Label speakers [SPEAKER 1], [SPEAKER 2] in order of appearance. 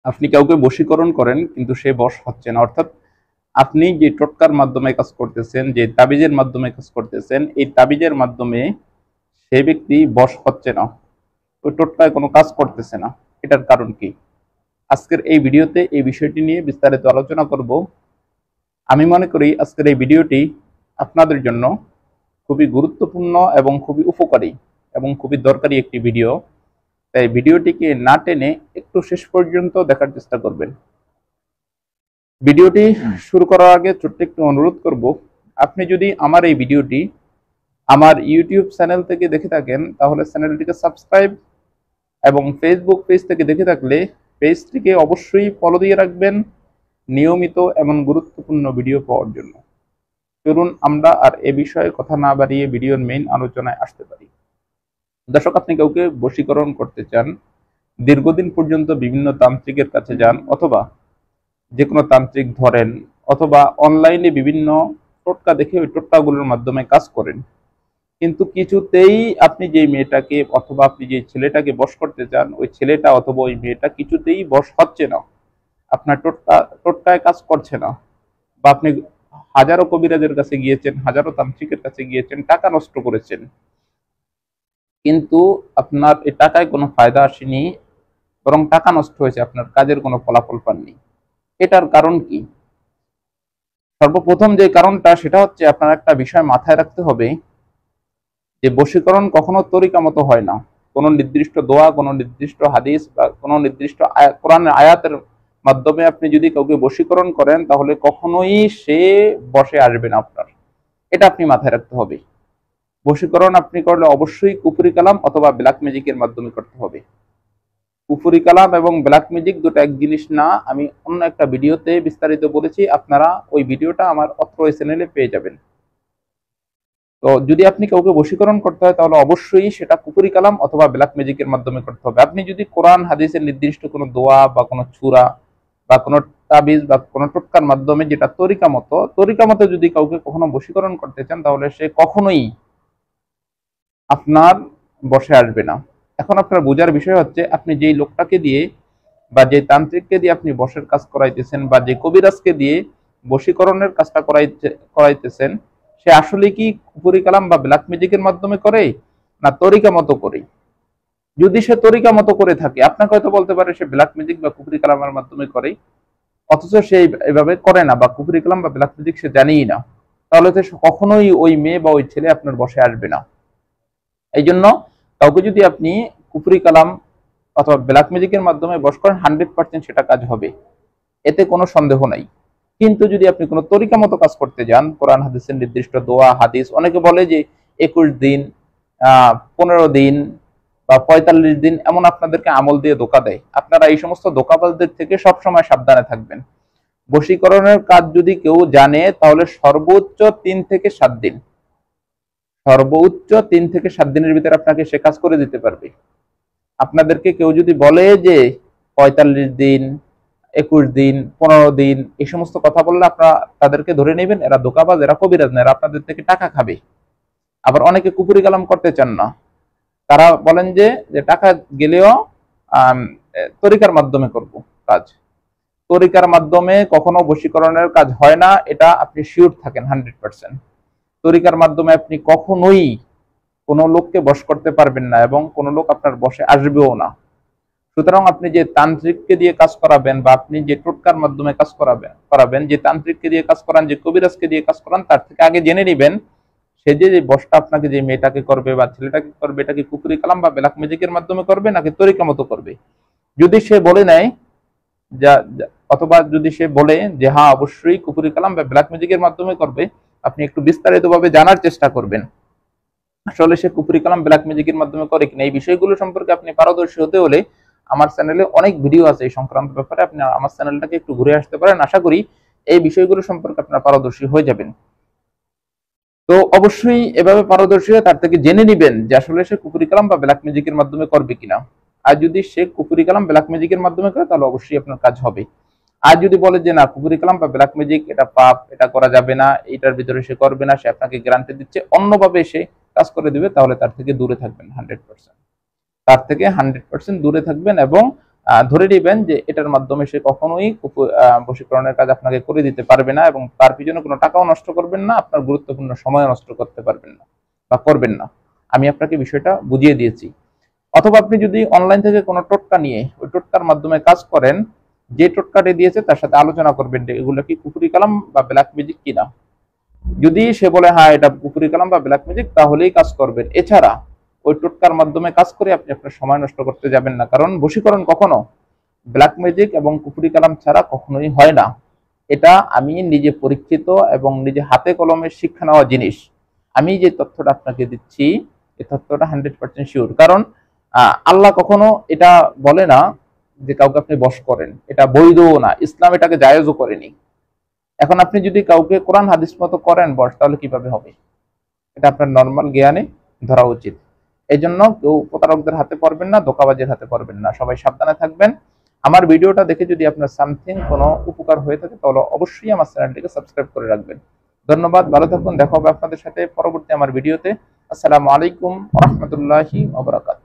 [SPEAKER 1] আপনি কাউকে বশীকরণ করেন কিন্তু সে বশ হচ্ছে না, অর্থাৎ আপনি যে টোটকার মাধ্যমে কাজ করতেছেন, যে তাবিজের মাধ্যমে কাজ করতেছেন, এই তাবিজের মাধ্যমে সেই ব্যক্তি বশ হচ্ছে না, ওই টোটকায় কোনো কাজ করতেছে না। এটার কারণ কি? আজকের এই ভিডিওতে এই বিষয়টি নিয়ে বিস্তারিত আলোচনা করব। আমি মনে করি আজকের এই ভিডিওটি আপনাদের জন্য খুবই গুরুত্বপূর্ণ এবং খুবই উপকারী এবং খুবই দরকারি একটি ভিডিও। তাই ভিডিওটিকে না টেনে একটু শেষ পর্যন্ত দেখার চেষ্টা করবেন। ভিডিওটি শুরু করার আগে ছোট্ট একটু অনুরোধ করব, আপনি যদি আমার এই ভিডিওটি আমার ইউটিউব চ্যানেল থেকে দেখে থাকেন তাহলে চ্যানেলটিকে সাবস্ক্রাইব, এবং ফেসবুক পেজ থেকে দেখে থাকলে পেজটিকে অবশ্যই ফলো দিয়ে রাখবেন নিয়মিত এবং গুরুত্বপূর্ণ ভিডিও পাওয়ার জন্য। চলুন আমরা আর এ বিষয়ে কথা না বাড়িয়ে ভিডিওর মেইন আলোচনায় আসতে পারি। দর্শক, আপনি কাউকে বশীকরণ করতে চান, দীর্ঘদিন পর্যন্ত বিভিন্ন তান্ত্রিকের কাছে যান, অথবা যে কোনো তান্ত্রিক ধরেন, অথবা অনলাইনে বিভিন্ন টোটকা দেখে ওই টোটকাগুলোর মাধ্যমে কাজ করেন, কিন্তু কিছুতেই আপনি যে মেয়েটাকে অথবা আপনি যে ছেলেটাকে বশ করতে চান, ওই ছেলেটা অথবা ওই মেয়েটা কিছুতেই বশ হচ্ছে না, আপনার টোটকায় কাজ করছে না, বা আপনি হাজারো কবিরাজের কাছে গিয়েছেন, হাজারো তান্ত্রিকের কাছে গিয়েছেন, টাকা নষ্ট করেছেন, কিন্তু আপনার এই টাকায় কোনো ফায়দা আসেনি, বরং টাকা নষ্ট হয়েছে, আপনার কাজের কোনো ফলাফল পাননি। এটার কারণ কি? সর্বপ্রথম যে কারণটা সেটা হচ্ছে, আপনার একটা বিষয় মাথায় রাখতে হবে যে বশীকরণ কখনো তরিকা মতো হয় না। কোনো নির্দিষ্ট দোয়া, কোনো নির্দিষ্ট হাদিস বা কোনো নির্দিষ্ট কোরআনের আয়াতের মাধ্যমে আপনি যদি কাউকে বশীকরণ করেন তাহলে কখনোই সে বশে আসবে না আপনার। এটা আপনি মাথায় রাখতে হবে। বশীকরণ আপনি করলে অবশ্যই কুফরি কালাম অথবা ব্ল্যাক ম্যাজিকের মাধ্যমে করতে হবে। কুফরি কালাম এবং ব্ল্যাক ম্যাজিক দুটো এক জিনিস না, আমি অন্য একটা ভিডিওতে বিস্তারিত বলেছি, আপনারা ওই ভিডিওটা আমার অত্র চ্যানেলে পেয়ে যাবেন। তো যদি আপনি কাউকে বশীকরণ করতে হয় তাহলে অবশ্যই সেটা কুফরি কালাম অথবা ব্ল্যাক ম্যাজিকের মাধ্যমে করতে হবে। আপনি যদি কোরআন হাদিসের নির্দিষ্ট কোনো দোয়া বা কোনো চূড়া বা কোনো তাবিজ বা কোনো টোটকার মাধ্যমে, যেটা তরিকা মতো যদি কাউকে কখনো বশীকরণ করতে চান তাহলে সে কখনোই আপনার বশে আসবে না। এখন আপনার বোঝার বিষয় হচ্ছে, আপনি যেই লোকটাকে দিয়ে বা যে তান্ত্রিককে দিয়ে আপনি বশের কাজ করাইতেছেন বা যে কবিরাজকে দিয়ে বশীকরণের কাজটা করাইতেছেন, সে আসলে কি কুফরি কালাম বা ব্ল্যাক ম্যাজিকের মাধ্যমে করে না তরিকা মতো করে? যদি সে তরিকা মতো করে থাকে, আপনাকে হয়তো বলতে পারে সে ব্ল্যাক ম্যাজিক বা কুফরি কালামের মাধ্যমে করে, অথচ সে এভাবে করে না, বা কুফরি কালাম বা ব্ল্যাক ম্যাজিক সে জানেই না, তাহলে তো কখনোই ওই মেয়ে বা ওই ছেলে আপনার বসে আসবে না। এই জন্য কাউকে যদি আপনি কুফরি কালাম অথবা ব্ল্যাক ম্যাজিকের মাধ্যমে বশ করেন, 100% সেটা কাজ হবে, এতে কোনো সন্দেহ নাই। কিন্তু যদি আপনি কোনো তরিকা মতো কাজ করতে যান, কোরআন হাদিসের নির্দিষ্ট দোয়া হাদিস, অনেকে বলে যে 21 দিন, 15 দিন বা 45 দিন, এমন আপনাদেরকে আমল দিয়ে ধোঁকা দেয়। আপনারা এই সমস্ত ধোঁকাবাজদের থেকে সবসময় সাবধানে থাকবেন। বশীকরণের কাজ যদি কেউ জানে তাহলে সর্বোচ্চ 3 থেকে 7 দিন, সর্বোচ্চ 3 থেকে 7 দিনের ভিতরে আপনাকে সে কাজ করে দিতে পারবে। আপনাদেরকে কেউ যদি বলে যে 45 দিন, 21 দিন, 15 দিন, এই সমস্ত কথা বললে আপনারা তাদেরকে ধরে নেবেন এরা ধোঁকাবাজ, এরা কবিরাজ না, এরা আপনাদের থেকে টাকা খাবে। আবার অনেকে কুফরি কালাম করতে চান না, তারা বলেন যে টাকা গেলেও তরিকার মাধ্যমে করব কাজ। তরিকার মাধ্যমে কখনো বশীকরণের কাজ হয় না, এটা আপনি শিওর থাকেন 100%। তরিকার মাধ্যমে আপনি কখনোই কোনো লোককে বশ করতে পারবেন না, এবং কোনো লোক আপনার বশে আসবেও না। সুতরাং আপনি যে তান্ত্রিককে দিয়ে কাজ করাবেন বা আপনি যে টোটকার মাধ্যমে কাজ করাবেন, যে তান্ত্রিককে দিয়ে কাজ করান, যে কবিরাজকে দিয়ে কাজ করান, তার থেকে আগে জেনে নেবেন সে যে বশটা আপনাকে যে মেয়েটাকে করবে বা ছেলেটাকে করবে, এটা কি কুফরি কালাম বা ব্ল্যাক ম্যাজিকের মাধ্যমে করবে নাকি তরিকা মতো করবে। যদি সে বলে নেয় অথবা যদি সে বলে যে হ্যাঁ অবশ্যই কুফরি কালাম বা ব্ল্যাক ম্যাজিকের মাধ্যমে করবে, আপনি একটু বিস্তারিতভাবে জানার চেষ্টা করবেন আসলে সে কুফরি কালাম ব্ল্যাক ম্যাজিকের মাধ্যমে করে কিনা। এই বিষয়গুলো সম্পর্কে আপনি পারদর্শী হতে হলে আমার চ্যানেলে অনেক ভিডিও আছে এই সংক্রান্ত ব্যাপারে, আপনি আমার চ্যানেলটাকে একটু ঘুরে আসতে পারেন। আশা করি এই বিষয়গুলো সম্পর্কে আপনারা পারদর্শী হয়ে যাবেন। তো অবশ্যই এভাবে পারদর্শী হয়ে তার থেকে জেনে নিবেন যে আসলে সে কুফরি কালাম বা ব্ল্যাক ম্যাজিকের মাধ্যমে করবে কিনা। আর যদি সে কুফরি কালাম ব্ল্যাক ম্যাজিকের মাধ্যমে করে তাহলে অবশ্যই আপনার কাজ হবে। আর যদি বলে যে না কুফরি কালাম বা ব্ল্যাক ম্যাজিক এটা পাপ, এটা করা যাবে না, এটার ভিতরে সে করবে না, সে আপনাকে গ্যারান্টি দিচ্ছে অন্যভাবে সে কাজ করে দিবে, তাহলে তার থেকে দূরে থাকবেন 100%। তার থেকে 100% দূরে থাকবেন এবং ধরে নেবেন যে এটার মাধ্যমে সে কখনোই বশীকরণের কাজ আপনাকে করে দিতে পারবে না, এবং তার পিছনে কোনো টাকাও নষ্ট করবেন না, আপনার গুরুত্বপূর্ণ সময় নষ্ট করতে পারবেন না বা করবেন না। আমি আপনাকে বিষয়টা বুঝিয়ে দিয়েছি। অথবা আপনি যদি অনলাইন থেকে কোনো টোটকা নিয়ে ওই টোটকার মাধ্যমে কাজ করেন, যে টোটকাটি দিয়েছে তার সাথে আলোচনা করবেন যে এগুলো কি কুফরি কালাম বা ব্ল্যাক ম্যাজিক কিনা। যদি সে বলে হ্যাঁ এটা কুফরি কালাম বা ব্ল্যাক ম্যাজিক, তাহলেই কাজ করবেন। এছাড়া ওই টোটকার মাধ্যমে কাজ করে আপনি আপনার সময় নষ্ট করতে যাবেন না, কারণ বশীকরণ কখনো ব্ল্যাক ম্যাজিক এবং কুফরি কালাম ছাড়া কখনোই হয় না। এটা আমি নিজে পরীক্ষিত এবং নিজে হাতে কলমে শিক্ষা নেওয়া জিনিস। আমি যে তথ্যটা আপনাকে দিচ্ছি এই তথ্যটা 100% শিওর। কারণ আল্লাহ কখনো এটা বলে না যে কাউকে আপনি বশ করেন, এটা বৈধও না, ইসলাম এটাকে জায়েজও করেনি। এখন আপনি যদি কাউকে কোরআন হাদিস মতো করেন বশ, তাহলে কিভাবে হবে? এটা আপনার নর্মাল জ্ঞানে ধরা উচিত। এই জন্য কেউ প্রতারকদের হাতে পড়বেন না, ধোঁকাবাজের হাতে পড়বেন না। সবাই সাবধানে থাকবেন। আমার ভিডিওটা দেখে যদি আপনার সামথিং কোনো উপকার হয়ে থাকে তাহলে অবশ্যই আমার চ্যানেলটিকে সাবস্ক্রাইব করে রাখবেন। ধন্যবাদ, ভালো থাকুন। দেখা হবে আপনাদের সাথে পরবর্তী আমার ভিডিওতে। আসসালামু আলাইকুম ওয়া রাহমাতুল্লাহি ওয়া বারাকাতুহু।